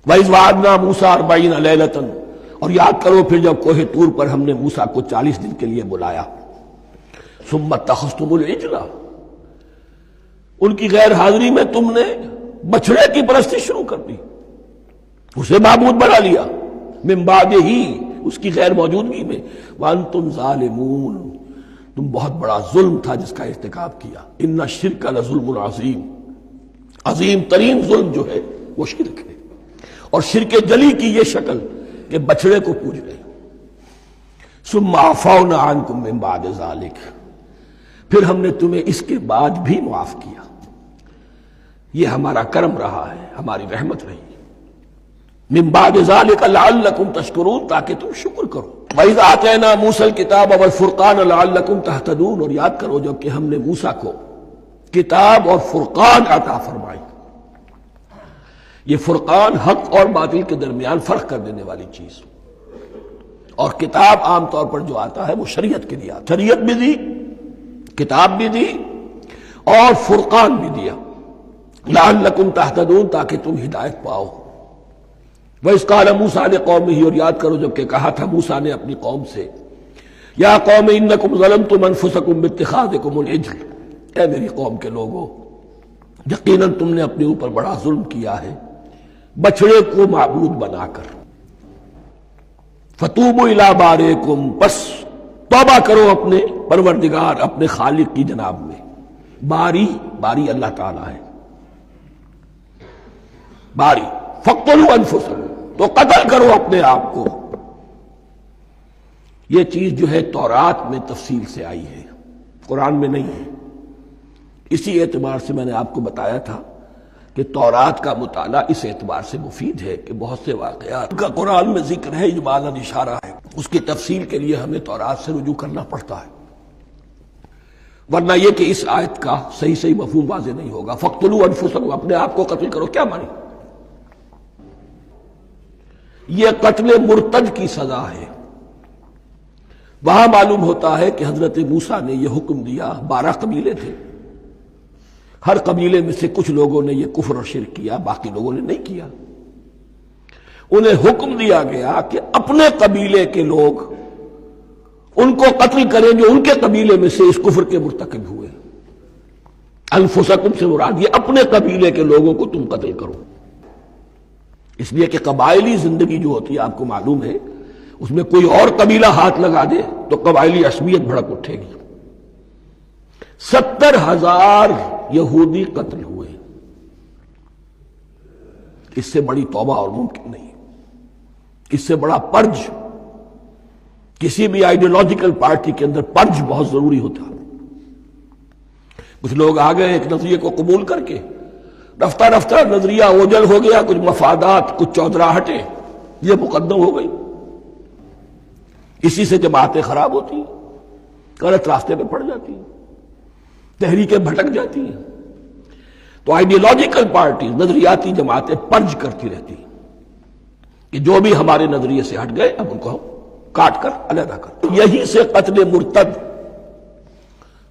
وَإِذْ وَعَدْنَا مُوسَىٰ 40 لَيْلَةً، اور یاد کرو پھر جب کوہ طور پر ہم نے موسیٰ کو 40 دن کے لیے بلایا. ثُمَّ اتَّخَذْتُمُ الْعِجْلَ، ان کی غیر حاضری میں تم نے بچڑے کی پرستی شروع کر دی، اسے معبود بنا لیا. من بعدہ، اس کی غیر موجودگی میں. وَأَنْتُمْ ظَالِمُونَ، تم بہت بڑا ظلم تھا جس کا ارتکاب کیا. إِنَّ الشِّرْكَ لَظُلْمٌ عَظِيمٌ، عظیم ترین ظلم جو ہے وہ شرک ہے. اور شرک جلی کی یہ شکل کہ بچڑے کو پوج رہے. ثُمَّ عَفَوْنَا عَنْكُمْ مِنْ بَعْدِ ذَلِكَ، پھر ہم نے تمہیں اس کے بعد بھی معاف کیا. یہ ہمارا کرم رہا ہے، ہماری رحمت رہی. من بعد ذلك لعلكم تشکرون، تاکہ تم شکر کرو. وَإِذْ آتَيْنَا مُوسَى الْكِتَابَ وَالْفُرْقَانَ لَعَلَّكُمْ تَهْتَدُونَ، اور یاد کرو جب کہ ہم نے موسیٰ کو کتاب اور فرقان عطا فرمائی. یہ فرقان حق اور باطل کے درمیان فرق کر دینے والی چیز، اور کتاب عام طور پر جو آتا ہے وہ شریعت کے لیے آتا. شریعت بھی دی، کتاب بھی دی، اور فرقان بھی دیا. لعلکم تہتدون، تاکہ تم ہدایت پاؤ. وَإِذْ قَالَ مُوسَىٰ لِقَوْمِهِ، اور یاد کرو جب کہ کہا تھا موسیٰ نے اپنی قوم سے، یا قوم انکم ظلمتم انفسکم باتخاذکم العجل، اے میری قوم کے لوگو، یقیناً تم نے اپنے اوپر بڑا ظلم کیا ہے بچڑے کو معبود بنا کر. فَتُوبُوا إِلَىٰ بَارِئِكُمْ، پس توبہ کرو اپنے پروردگار، اپنے خالق کی جناب میں. باری اللہ تعالیٰ ہے. باری فَاقْتُلُوا أَنفُسَكُمْ، تو قتل کرو اپنے آپ کو. یہ چیز جو ہے تورات میں تفصیل سے آئی ہے، قرآن میں نہیں ہے. اسی اعتبار سے میں نے آپ کو بتایا تھا کہ تورات کا مطالعہ اس اعتبار سے مفید ہے کہ بہت سے واقعات کا قرآن میں ذکر ہے، اجمالاً اشارہ ہے. اس کی تفصیل کے لیے ہمیں تورات سے رجوع کرنا پڑتا ہے، ورنہ یہ کہ اس آیت کا صحیح مفہوم واضح نہیں ہوگا. فَاقْتُلُوا أَنفُسَكُمْ، اپنے آپ کو قتل کرو، کیا مانی؟ یہ قتل مرتد کی سزا ہے. وہاں معلوم ہوتا ہے کہ حضرت موسیٰ نے یہ حکم دیا. 12 قبیلے تھے، ہر قبیلے میں سے کچھ لوگوں نے یہ کفر اور شرک کیا، باقی لوگوں نے نہیں کیا. انہیں حکم دیا گیا کہ اپنے قبیلے کے لوگ ان کو قتل کریں جو ان کے قبیلے میں سے اس کفر کے مرتکب ہوئے. انفسکم سے مراد یہ اپنے قبیلے کے لوگوں کو تم قتل کرو. اس لیے کہ قبائلی زندگی جو ہوتی ہے آپ کو معلوم ہے، اس میں کوئی اور قبیلہ ہاتھ لگا دے تو قبائلی عصبیت بھڑک اٹھے گی. 70,000 یہودی قتل ہوئے. اس سے بڑی توبہ اور ممکن نہیں، اس سے بڑا پرج. کسی بھی آئیڈیالوجیکل پارٹی کے اندر پرج بہت ضروری ہوتا. کچھ لوگ آ گئے ایک نظریے کو قبول کر کے، رفتہ رفتہ نظریہ اوجل ہو گیا، کچھ مفادات، کچھ چودراہٹیں یہ مقدم ہو گئی. اسی سے جماعتیں خراب ہوتی ہیں، غلط راستے پہ پڑ جاتی ہیں، تحریکیں بھٹک جاتی ہیں. تو آئیڈیالوجیکل پارٹیز، نظریاتی جماعتیں پرج کرتی رہتی ہیں کہ جو بھی ہمارے نظریے سے ہٹ گئے اب ان کو ہم کاٹ کر علیحدہ کر. یہی سے قتل مرتد.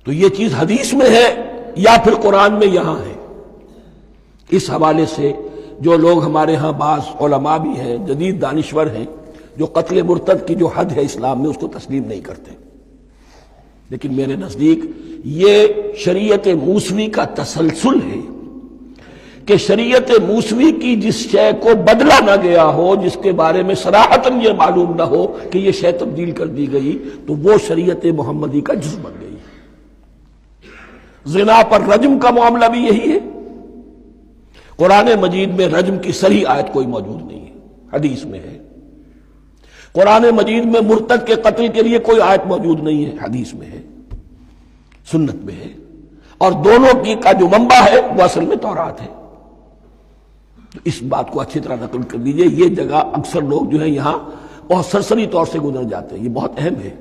تو یہ چیز حدیث میں ہے یا پھر قرآن میں یہاں ہے. اس حوالے سے جو لوگ ہمارے ہاں بعض علماء بھی ہیں، جدید دانشور ہیں، جو قتل مرتد کی جو حد ہے اسلام میں اس کو تسلیم نہیں کرتے. لیکن میرے نزدیک یہ شریعت موسوی کا تسلسل ہے کہ شریعت موسوی کی جس شے کو بدلا نہ گیا ہو، جس کے بارے میں صراحتاً یہ معلوم نہ ہو کہ یہ شے تبدیل کر دی گئی، تو وہ شریعت محمدی کا جز بن گئی. زنا پر رجم کا معاملہ بھی یہی ہے. قرآن مجید میں رجم کی صریح آیت کوئی موجود نہیں ہے، حدیث میں ہے. قرآن مجید میں مرتد کے قتل کے لیے کوئی آیت موجود نہیں ہے، حدیث میں ہے، سنت میں ہے. اور دونوں کی کا جو منبع ہے وہ اصل میں تورات ہے. تو اس بات کو اچھی طرح نقل کر لیجئے. یہ جگہ اکثر لوگ جو ہے یہاں بہت سرسری طور سے گزر جاتے ہیں، یہ بہت اہم ہے.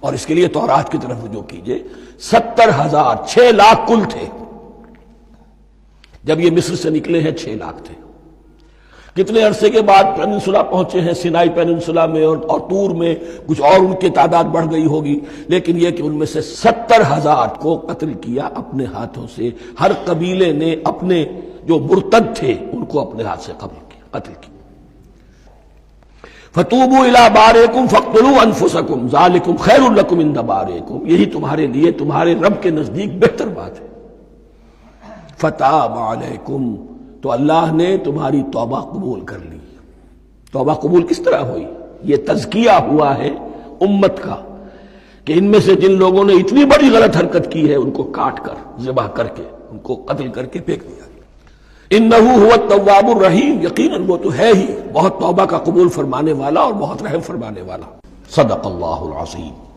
اور اس کے لیے تورات کی طرف رجوع کیجئے. 70,000، 6 لاکھ کل تھے. جب یہ مصر سے نکلے ہیں 6 لاکھ تھے. کتنے عرصے کے بعد پیننسولا پہنچے ہیں، سینائی پیننسولا میں اور طور میں کچھ اور ان کی تعداد بڑھ گئی ہوگی، لیکن یہ کہ ان میں سے 70,000 کو قتل کیا اپنے ہاتھوں سے. ہر قبیلے نے اپنے جو مرتد تھے ان کو اپنے ہاتھ سے قتل کیا. فتوبوا الی بارئکم فاقتلوا انفسکم ذالکم خیر لکم عند بارئکم، یہی تمہارے لیے تمہارے رب کے نزدیک بہتر بات ہے۔ فتاب علیکم، تو اللہ نے تمہاری توبہ قبول کر لی۔ توبہ قبول کس طرح ہوئی؟ یہ تزکیہ ہوا ہے امت کا کہ ان میں سے جن لوگوں نے اتنی بڑی غلط حرکت کی ہے ان کو کاٹ کر، ذبح کر کے، ان کو قتل کر کے پھینک دیا۔ انہ هو التواب الرحیم، یقیناً وہ تو ہے ہی بہت توبہ کا قبول فرمانے والا اور بہت رحم فرمانے والا۔ صدق اللہ العظیم۔